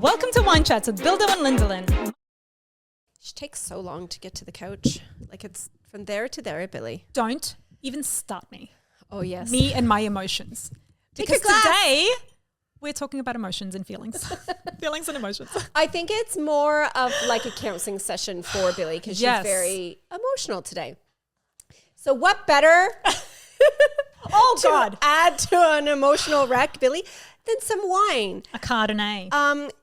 Welcome to Wine Chats with Bildo and Lyndsey. She takes so long to get to the couch. Like it's from there to there, Billy. Don't even start me. Oh, yes. Me and my emotions. Take Because your glass. today we're talking about emotions and feelings. Feelings and emotions. I think it's more of like a counseling session for Billy because Yes. she's very emotional today. So what better Oh, to God. add to an emotional wreck, Billy, than some wine? A Chardonnay.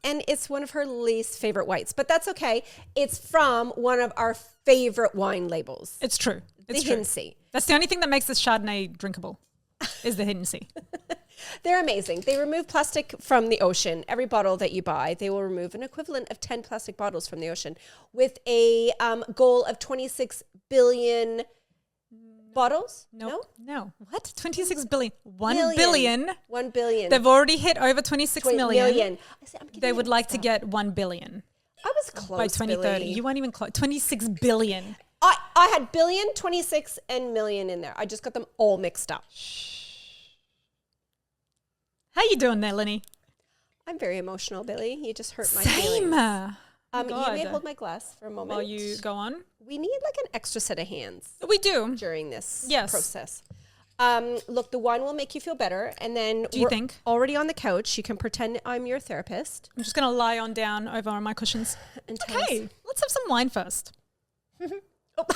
And it's one of her least favorite whites, but that's okay. It's from one of our favorite wine labels, It's true. the It's true. Lyndsey. That's the only thing that makes this Chardonnay drinkable is the hidden sea. They're amazing. They remove plastic from the ocean. Every bottle that you buy, they will remove an equivalent of 10 plastic bottles from the ocean with a goal of 26 billion bottles. No. What? 26 billion. 1 Million. billion. 1 billion. They've already hit over 26 million. Million. They would like to get 1 billion I was close, by 2030. Billy. You weren't even close. 26 billion. I had billion, 26, and million in there. I just got them all mixed up. How you doing there, Lenny? I'm very emotional, Billy. You just hurt my Same. feelings. You God. may hold my glass for a moment. While you go on. We need like an extra set of hands We do. during this Yes. process. Look, the wine will make you feel better. And then Do you we're think? already on the couch. You can pretend I'm your therapist. I'm just going to lie on down over on my cushions. And tell us- Okay, let's have some wine first. What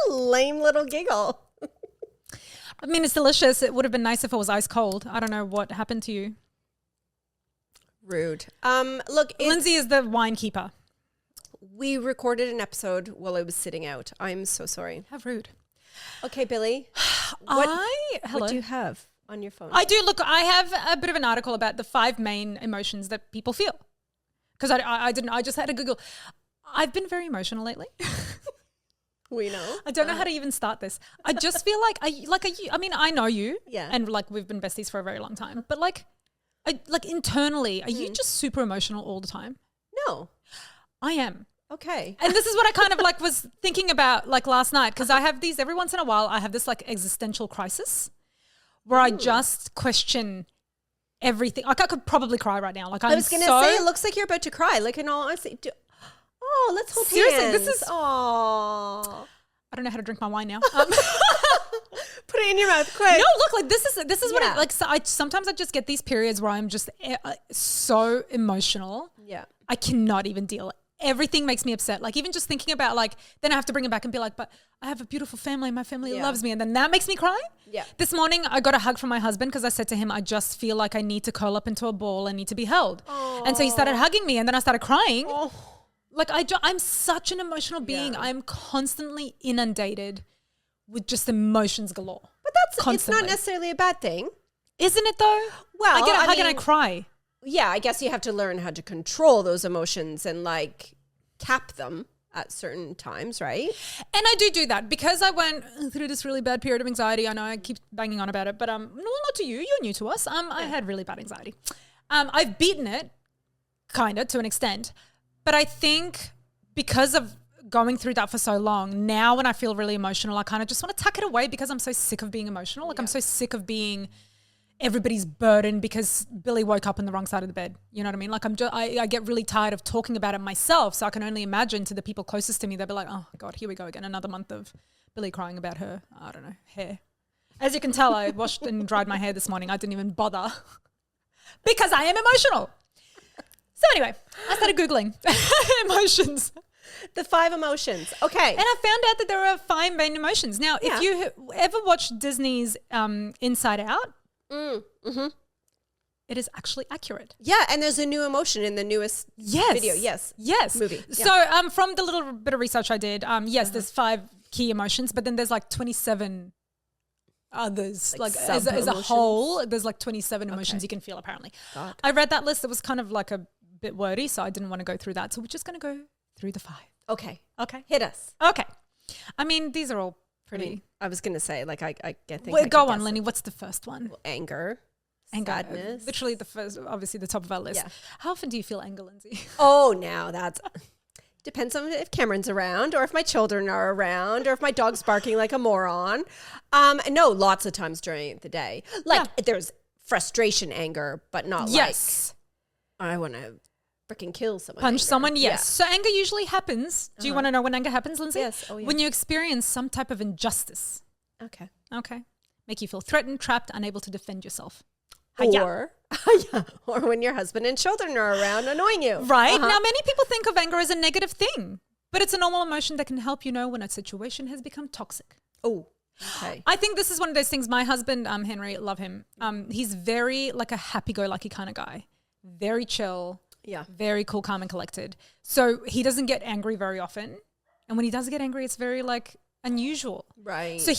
a lame little giggle. I mean, it's delicious. It would have been nice if it was ice cold. I don't know what happened to you. Rude. Look, Lyndsey is the wine keeper. we recorded an episode while I was sitting out. I'm so sorry. How rude. Okay, Billy. Hello. What do you have on your phone? I do. Look, I have a bit of an article about the 5 main emotions that people feel. Because I didn't, I just had to Google. I've been very emotional lately. We know. I don't know how to even start this. I just feel like I mean, I know you, Yeah. and like we've been besties for a very long time. But like internally, are you just super emotional all the time? No. I am, Okay. and this is what I kind of like was thinking about like last night because I have these every once in a while. I have this like existential crisis where I just question everything. Like I could probably cry right now. Like I was going to say, it looks like you're about to cry. Like in all honesty. Oh, let's hold Seriously, hands. this is- Oh. I don't know how to drink my wine now. Put it in your mouth, quick. No, look, like this is what Yeah. it like. So sometimes I just get these periods where I'm just so emotional. Yeah. I cannot even deal. Everything makes me upset. Like even just thinking about like, then I have to bring it back and be like, but I have a beautiful family. My family Yeah. loves me. And then that makes me cry. Yeah. This morning I got a hug from my husband because I said to him, I just feel like I need to curl up into a ball. I need to be held. And so he started hugging me and then I started crying. Oh. Like I'm such an emotional being. Yeah. I'm constantly inundated with just emotions galore. But it's Constantly. not necessarily a bad thing. Isn't it though? Well, I get a I hug and I mean- cry. Yeah, I guess you have to learn how to control those emotions and like cap them at certain times, right? And I do that because I went through this really bad period of anxiety. I know I keep banging on about it, but no, not to you. You're new to us. I had really bad anxiety. I've beaten it, kind of to an extent, but I think because of going through that for so long, now when I feel really emotional, I kind of just want to tuck it away because I'm so sick of being emotional. Like I'm so sick of being everybody's burden because Billy woke up on the wrong side of the bed. You know what I mean? Like I get really tired of talking about it myself. So I can only imagine to the people closest to me, they'll be like, oh God, here we go again. Another month of Billy crying about her, I don't know, hair. As you can tell, I washed and dried my hair this morning. I didn't even bother because I am emotional. So anyway, I started Googling emotions. The 5 emotions. Okay. And I found out that there are 5 main emotions. Now, if you ever watched Disney's Inside Out, it is actually accurate. Yeah, and there's a new emotion in the newest video. Yes. Movie. So from the little bit of research I did, yes, there's 5 key emotions, but then there's like 27 others. Like as a whole, there's like 27 emotions you can feel apparently. God. I read that list. It was kind of like a bit wordy, so I didn't want to go through that. So we're just going to go through the 5. Okay. Okay. Hit us. Okay. I mean, these are all pretty. I was going to say, like, I think Well, I go could on, guess Lenny. What's the first one? it. Anger. Anger. Sadness. Literally the first, obviously the top of our list. Yeah. How often do you feel anger, Lyndsey? Oh, now that's... Depends on if Cameron's around or if my children are around or if my dog's barking like a moron. No, lots of times during the day. Like there's frustration, anger, but not Yes. I want to freaking kill someone. Punch anger. someone, yes. Yeah. So anger usually happens. Do you want to know when anger happens, Lyndsey? Yes. Oh, yeah. When you experience some type of injustice. Okay. Okay. Make you feel threatened, trapped, unable to defend yourself. Or when your husband and children are around annoying you. Right. Now, many people think of anger as a negative thing, but it's a normal emotion that can help you know when a situation has become toxic. Oh, okay. I think this is one of those things. My husband, Henry, love him. He's very like a happy-go-lucky kind of guy. Very chill. Yeah. Very cool, calm, and collected. So he doesn't get angry very often. And when he does get angry, it's very like unusual. Right. So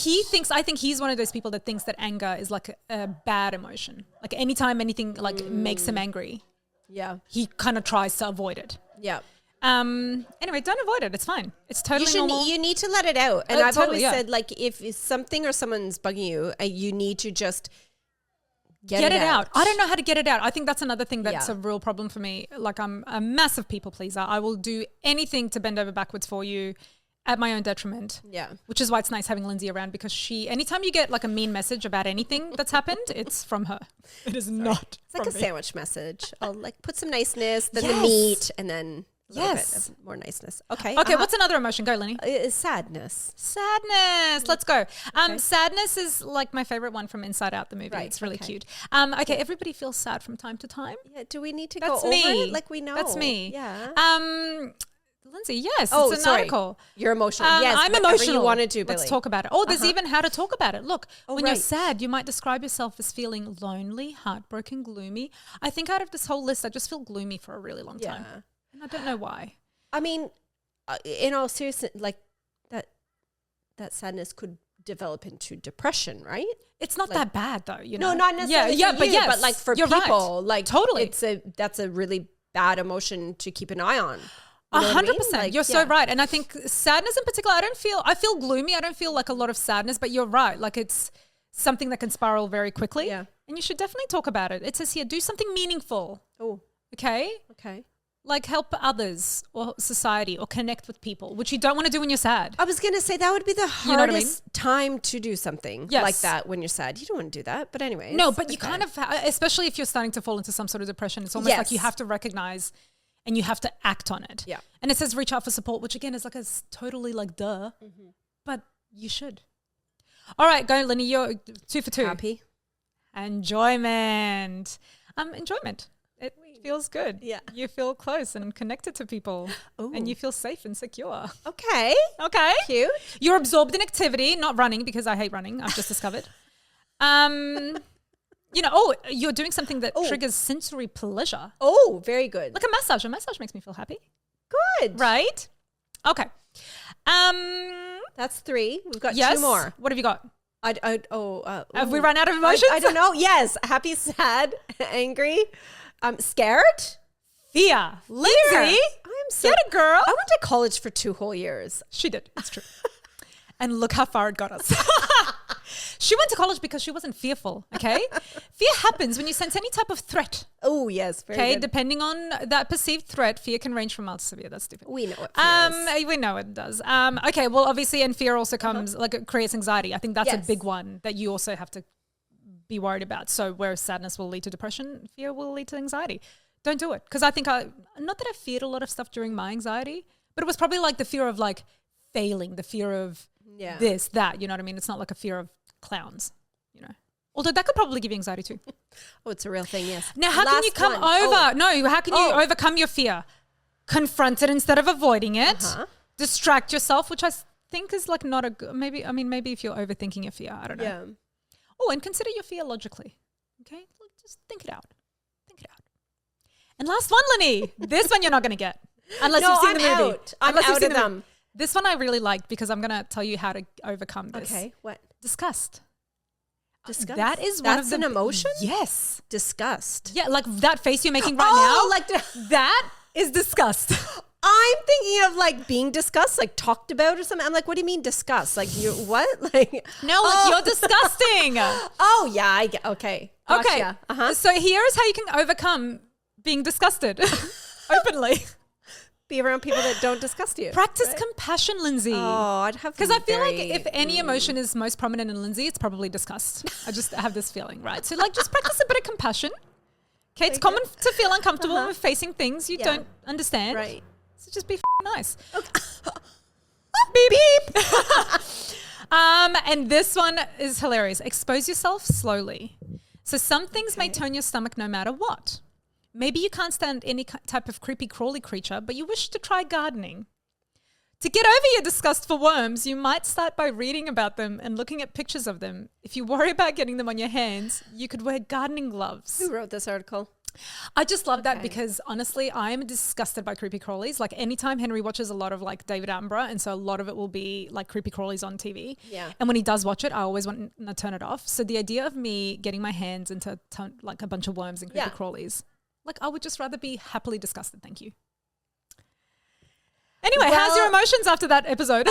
I think he's one of those people that thinks that anger is like a bad emotion. Like anytime anything like makes him angry, Yeah. he kind of tries to avoid it. Yeah. Anyway, don't avoid it. It's fine. It's totally normal. You need to let it out. And I've totally, always said, like, if something or someone's bugging you, you need to just Get it out. I don't know how to get it out. I think that's another thing that's Yeah. a real problem for me. Like I'm a massive people pleaser. I will do anything to bend over backwards for you at my own detriment. Yeah. Which is why it's nice having Lyndsey around, because anytime you get like a mean message about anything that's happened, it's from her. It is not It's like from a me. sandwich message. I'll like put some niceness, then the Yes. meat, and then a little Yes. bit of more niceness. Okay. Okay, what's another emotion? Go, Lenny. Sadness. Sadness. Let's go. Sadness is like my favorite one from Inside Out, the movie. Right, It's really okay. cute. Okay, everybody feels sad from time to time. Yeah. Do we need to That's go me. over it? Like we know. That's me. Yeah. Lyndsey, yes, Oh, it's an sorry. article. You're emotional. Yes. I'm whatever emotional. You want to do, Billy. Let's talk about it. Oh, there's even how to talk about it. Look, when you're right. sad, you might describe yourself as feeling lonely, heartbroken, gloomy. I think out of this whole list, I just feel gloomy for a really long time. Yeah. And I don't know why. I mean, in all seriousness, like that sadness could develop into depression, right? It's not that bad though, you know. No, not necessarily Yeah, for but you, yes, but like for you're people, right. like Totally. that's a really bad emotion to keep an eye on. You know what I mean? 100%. Like, You're so yeah. right. And I think sadness in particular, I feel gloomy. I don't feel like a lot of sadness, but you're right. Like it's something that can spiral very quickly. Yeah. And you should definitely talk about it. It says here, do something meaningful. Oh, Okay. okay. Like help others or society or connect with people, which you don't want to do when you're sad. I was going to say that would be the You know what I mean? hardest time to do something Yes. like that when you're sad. You don't want to do that, but anyway. No, but you kind of, especially if you're starting to fall into some sort of depression, it's almost like you Yes. have to recognize and you have to act on it. Yeah. And it says reach out for support, which again is like totally like duh, but you should. All right, go, Lenny. You're 2 for 2. happy. Enjoyment. Enjoyment. It feels good. Yeah. You feel close and connected to people and you feel safe and secure. Okay. Okay. Cute. You're absorbed in activity, not running, because I hate running. I've just discovered. You're doing something that triggers sensory pleasure. Oh, very good. Like a massage. A massage makes me feel happy. Good. Right? Okay. That's 3. We've got Yes. 2 more. What have you got? Have we ooh. run out of emotions? I don't know. Yes. Happy, sad, angry, scared. Fear. Lyndsey. I'm so Get it, girl. I went to college for 2 whole years. She did. It's true. And look how far it got us. She went to college because she wasn't fearful, okay? Fear happens when you sense any type of threat, Oh, yes. Very okay? good. Depending on that perceived threat, fear can range from mild to severe. That's different. We know what fear is. We know it does. Okay, well, obviously, and fear also comes, like it creates anxiety. I think that's a Yes. big one that you also have to be worried about. So whereas sadness will lead to depression, fear will lead to anxiety. Don't do it. Because I think not that I feared a lot of stuff during my anxiety, but it was probably like the fear of like failing, the fear of Yeah. this, that, you know what I mean? It's not like a fear of clowns, you know. Although that could probably give you anxiety too. Oh, it's a real thing, yes. Now, how can you Last come one. over? No, how can you Oh. overcome your fear? Confront it instead of avoiding it. Distract yourself, which I think is like not a good, maybe if you're overthinking your fear, I don't know. Yeah. Oh, and consider your fear logically. Okay? Just think it out. Think it out. And last one, Lenny. This one you're not going to get. Unless No, you've seen I'm the movie. out. I'm Unless you've out seen of the them. movie. This one I really liked because I'm going to tell you how to overcome this. Okay. What? Disgust. Disgust. That is one That's of the an emotion? Yes. Disgust. Yeah, like that face you're making right Oh, now. like that is disgust. I'm thinking of like being discussed, like talked about or something. I'm like, what do you mean discussed? Like you what? Like No, like you're disgusting. Oh yeah, I get okay. Okay. Gotcha. Uh-huh. So here is how you can overcome being disgusted openly. Be around people that don't disgust you. Practice compassion, Lyndsey. Oh, I'd have Because I feel like if any emotion is most prominent in Lyndsey, it's probably disgust. I just have this feeling, right? So like just practice a bit of compassion. Okay, it's common to feel uncomfortable with facing things you don't understand. Right. So just be nice. Okay. Beep, beep. And this one is hilarious. Expose yourself slowly. So some things may turn your stomach no matter what. Maybe you can't stand any type of creepy crawly creature, but you wish to try gardening. To get over your disgust for worms, you might start by reading about them and looking at pictures of them. If you worry about getting them on your hands, you could wear gardening gloves. Who wrote this article? I just love that because honestly, I am disgusted by creepy crawlies. Like anytime Henry watches a lot of like David Attenborough, and so a lot of it will be like creepy crawlies on TV. Yeah. And when he does watch it, I always want to turn it off. So the idea of me getting my hands into like a bunch of worms and creepy crawlies, like I would just rather be happily disgusted. Thank you. Anyway, how's your emotions after that episode?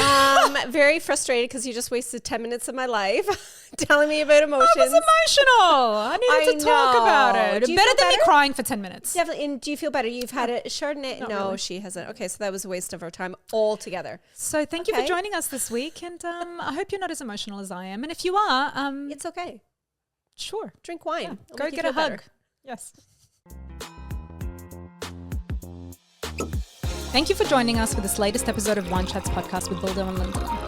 Very frustrated because you just wasted 10 minutes of my life telling me about emotions. I was emotional. I needed to talk about it. Better than me crying for 10 minutes. Definitely. And do you feel better? You've had a Chardonnay? No, really. She hasn't. Okay, so that was a waste of our time altogether. So thank you for joining us this week. And I hope you're not as emotional as I am. And if you are... it's okay. Sure. Drink wine. Yeah. Go get a hug. Better. Yes. Thank you for joining us for this latest episode of Wine Chats podcast with Billi and Lyndsey.